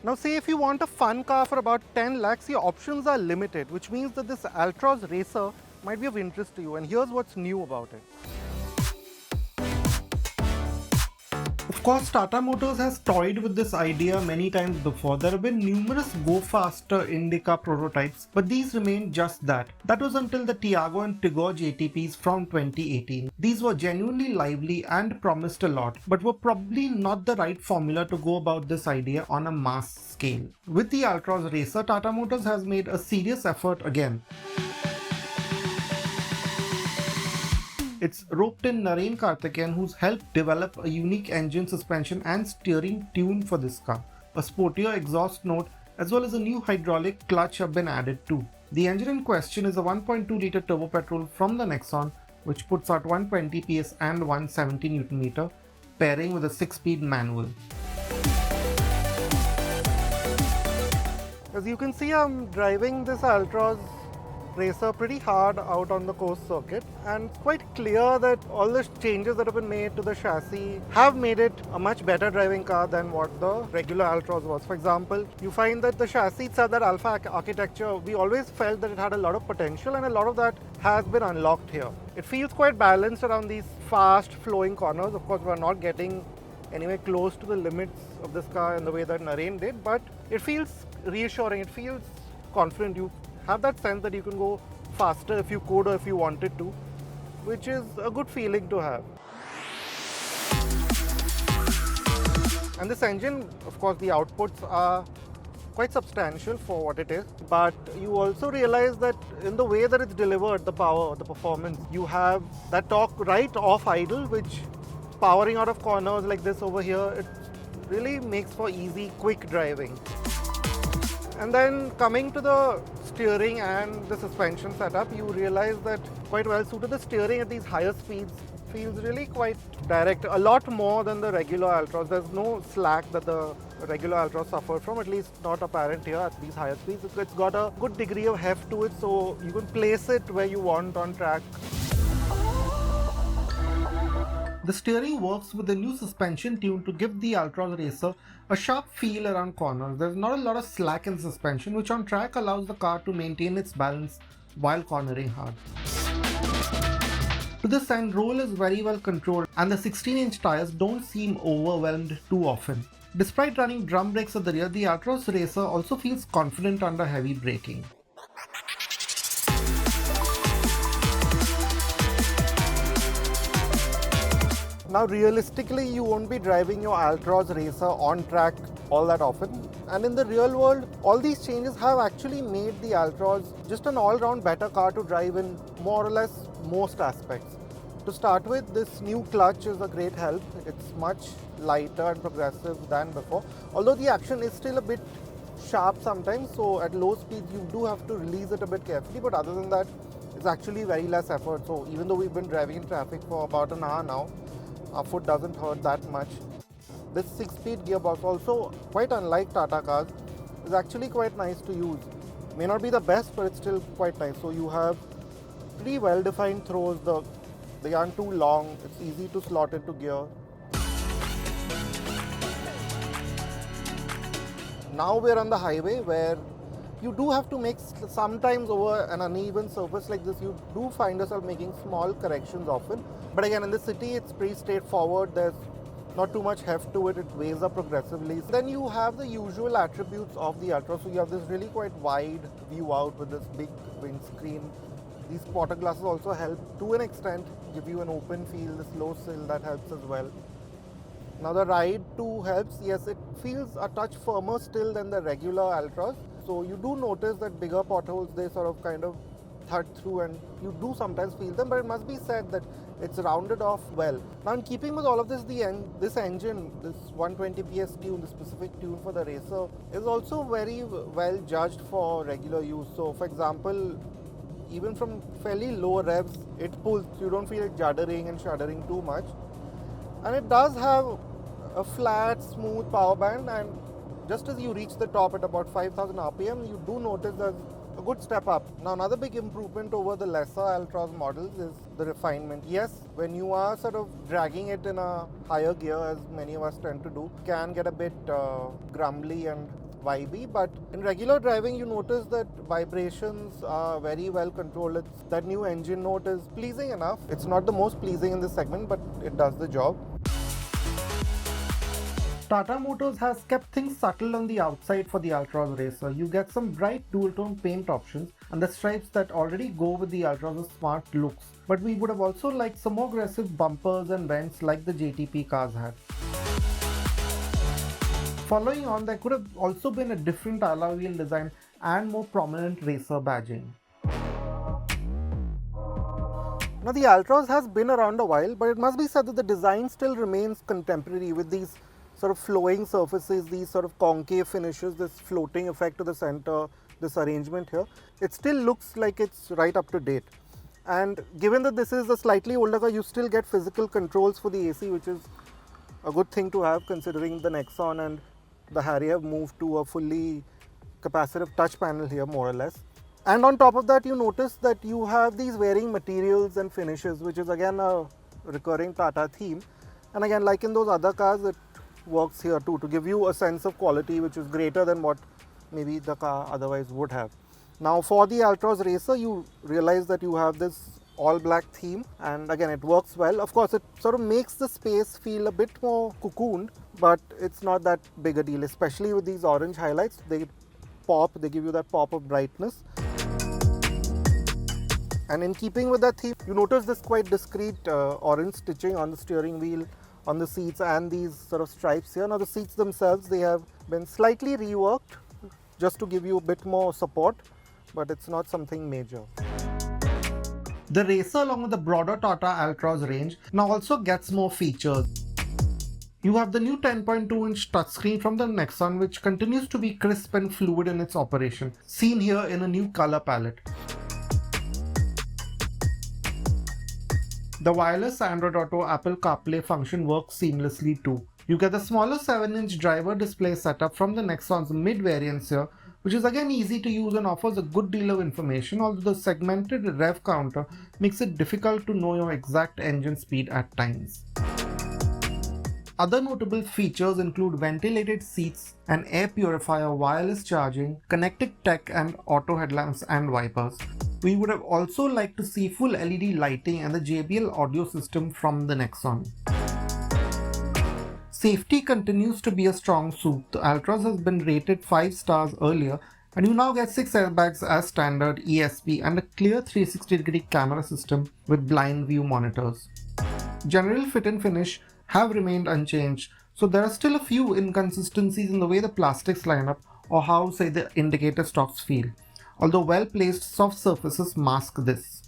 Now say if you want a fun car for about 10 lakhs, your options are limited, which means that this Altroz Racer might be of interest to you, and here's what's new about it. Of course, Tata Motors has toyed with this idea many times before. There have been numerous go faster Indica prototypes, but these remain just that. That was until the Tiago and Tigor JTPs from 2018. These were genuinely lively and promised a lot, but were probably not the right formula to go about this idea on a mass scale. With the Altroz Racer, Tata Motors has made a serious effort again. It's roped in Narain Karthikeyan, who's helped develop a unique engine, suspension and steering tune for this car. A sportier exhaust note as well as a new hydraulic clutch have been added too. The engine in question is a 1.2-litre turbo-petrol from the Nexon, which puts out 120 PS and 170 Nm, pairing with a 6-speed manual. As you can see, I'm driving this Altroz Racer pretty hard out on the Coastt circuit, and it's quite clear that all the changes that have been made to the chassis have made it a much better driving car than what the regular Altroz was. For example, you find that the chassis itself, that Alpha architecture, we always felt that it had a lot of potential, and a lot of that has been unlocked here. It feels quite balanced around these fast flowing corners. Of course, we're not getting anywhere close to the limits of this car in the way that Narain did, but it feels reassuring, it feels confident. You have that sense that you can go faster if you could or if you wanted to, which is a good feeling to have. And this engine, of course, the outputs are quite substantial for what it is, but you also realize that in the way that it's delivered, the power, the performance, you have that torque right off idle, which powering out of corners like this over here, it really makes for easy, quick driving. And then coming to the steering and the suspension setup, you realize that quite well suited. The steering at these higher speeds feels really quite direct, a lot more than the regular Altroz. There's no slack that the regular Altroz suffered from, at least not apparent here at these higher speeds. It's got a good degree of heft to it, so you can place it where you want on track. The steering works with the new suspension tune to give the Altroz Racer a sharp feel around corners. There's not a lot of slack in suspension, which on track allows the car to maintain its balance while cornering hard. To this end, roll is very well controlled and the 16-inch tires don't seem overwhelmed too often. Despite running drum brakes at the rear, the Altroz Racer also feels confident under heavy braking. Now realistically, you won't be driving your Altroz Racer on track all that often, and in the real world, all these changes have actually made the Altroz just an all-round better car to drive in more or less most aspects. To start with, this new clutch is a great help. It's much lighter and progressive than before, although the action is still a bit sharp sometimes, so at low speeds you do have to release it a bit carefully, but other than that, it's actually very less effort. So even though we've been driving in traffic for about an hour now, our foot doesn't hurt that much. This 6-speed gearbox, also quite unlike Tata cars, is actually quite nice to use. May not be the best, but it's still quite nice. So you have pretty well-defined throws. They aren't too long. It's easy to slot into gear. Now we're on the highway where you do have to make, sometimes over an uneven surface like this, you do find yourself making small corrections often. But again, in the city, it's pretty straightforward. There's not too much heft to it. It weighs up progressively. Then you have the usual attributes of the Altroz. So you have this really quite wide view out with this big windscreen. These spotter glasses also help to an extent, give you an open feel, this low sill, that helps as well. Now the ride too helps. Yes, it feels a touch firmer still than the regular Altroz. So you do notice that bigger potholes, they sort of kind of thud through, and you do sometimes feel them, but it must be said that it's rounded off well. Now in keeping with all of this, this engine, this 120 PS tune, the specific tune for the Racer, is also very well judged for regular use. So for example, even from fairly low revs, it pulls. You don't feel it juddering and shuddering too much. And it does have a flat, smooth power band, and just as you reach the top at about 5000 RPM, you do notice there's a good step up. Now another big improvement over the lesser Altroz models is the refinement. Yes, when you are sort of dragging it in a higher gear, as many of us tend to do, can get a bit grumbly and vibey, but in regular driving you notice that vibrations are very well controlled. That new engine note is pleasing enough. It's not the most pleasing in this segment, but it does the job. Tata Motors has kept things subtle on the outside for the Altroz Racer. You get some bright dual-tone paint options and the stripes that already go with the Altroz's smart looks. But we would have also liked some more aggressive bumpers and vents like the JTP cars had. Following on, there could have also been a different alloy wheel design and more prominent racer badging. Now the Altroz has been around a while, but it must be said that the design still remains contemporary with these sort of flowing surfaces, these sort of concave finishes, this floating effect to the center, this arrangement here. It still looks like it's right up to date. And given that this is a slightly older car, you still get physical controls for the AC, which is a good thing to have considering the Nexon and the Harrier have moved to a fully capacitive touch panel here, more or less. And on top of that, you notice that you have these varying materials and finishes, which is again a recurring Tata theme. And again, like in those other cars, it works here too, to give you a sense of quality which is greater than what maybe the car otherwise would have. Now for the Altroz Racer, you realize that you have this all black theme, and again it works well. Of course, it sort of makes the space feel a bit more cocooned, but it's not that big a deal, especially with these orange highlights. They pop, they give you that pop of brightness. And in keeping with that theme, you notice this quite discreet orange stitching on the steering wheel, on the seats, and these sort of stripes here. Now the seats themselves, they have been slightly reworked just to give you a bit more support, but it's not something major. The Racer, along with the broader Tata Altroz range, now also gets more features. You have the new 10.2-inch touchscreen from the Nexon, which continues to be crisp and fluid in its operation, seen here in a new color palette. The wireless Android Auto Apple Carplay function works seamlessly too. You get the smaller 7-inch driver display setup from the Nexon's mid variants here, which is again easy to use and offers a good deal of information, although the segmented rev counter makes it difficult to know your exact engine speed at times. Other notable features include ventilated seats, an air purifier, wireless charging, connected tech and auto headlamps and wipers. We would have also liked to see full LED lighting and the JBL audio system from the Nexon. Safety continues to be a strong suit. The Altroz has been rated 5 stars earlier, and you now get 6 airbags as standard, ESP, and a clear 360-degree camera system with blind view monitors. General fit and finish have remained unchanged, so there are still a few inconsistencies in the way the plastics line up or how, say, the indicator stops feel, although well-placed soft surfaces mask this.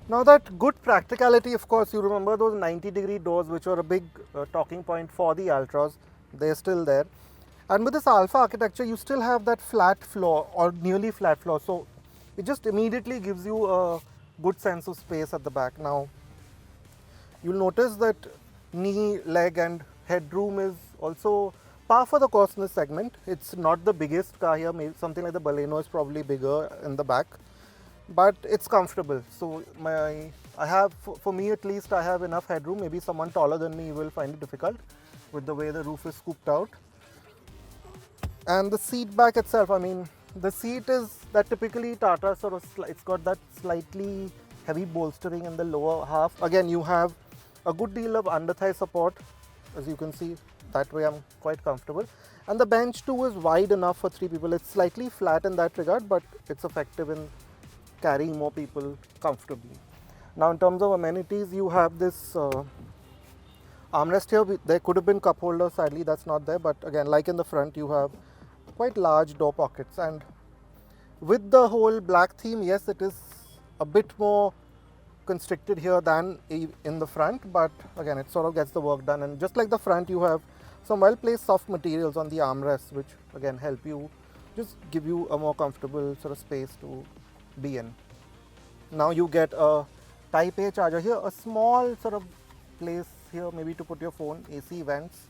Now that good practicality, of course, you remember those 90-degree doors which were a big talking point for the Altroz. They're still there. And with this Alpha architecture, you still have that flat floor or nearly flat floor. So it just immediately gives you a good sense of space at the back. Now, you'll notice that knee, leg and headroom is also par for the course in this segment. It's not the biggest car here. Maybe something like the Baleno is probably bigger in the back, but it's comfortable. So for me at least, I have enough headroom. Maybe someone taller than me will find it difficult with the way the roof is scooped out. And the seat back itself, I mean, the seat is that typically Tata sort of, it's got that slightly heavy bolstering in the lower half. Again, you have a good deal of under thigh support, as you can see. That way I'm quite comfortable. And the bench too is wide enough for 3 people. It's slightly flat in that regard, but it's effective in carrying more people comfortably. Now in terms of amenities, you have this armrest here. There could have been cup holder, sadly that's not there, but again, like in the front, you have quite large door pockets. And with the whole black theme, yes, it is a bit more constricted here than in the front, but again, it sort of gets the work done. And just like the front, you have some well-placed soft materials on the armrests, which again help you, just give you a more comfortable sort of space to be in. Now you get a Type A charger here, a small sort of place here maybe to put your phone, AC vents,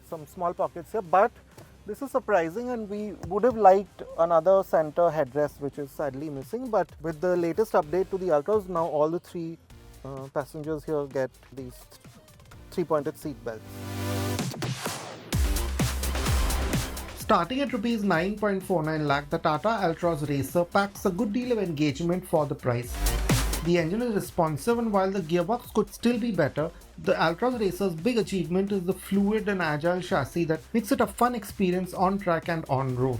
some small pockets here, but this is surprising and we would have liked another center headrest, which is sadly missing. But with the latest update to the Altroz, now all the 3 passengers here get these 3-pointed seat belts. Starting at Rs 9.49 lakh, the Tata Altroz Racer packs a good deal of engagement for the price. The engine is responsive, and while the gearbox could still be better, the Altroz Racer's big achievement is the fluid and agile chassis that makes it a fun experience on track and on road.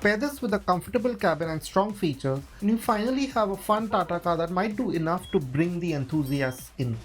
Pair this with a comfortable cabin and strong features, and you finally have a fun Tata car that might do enough to bring the enthusiasts in.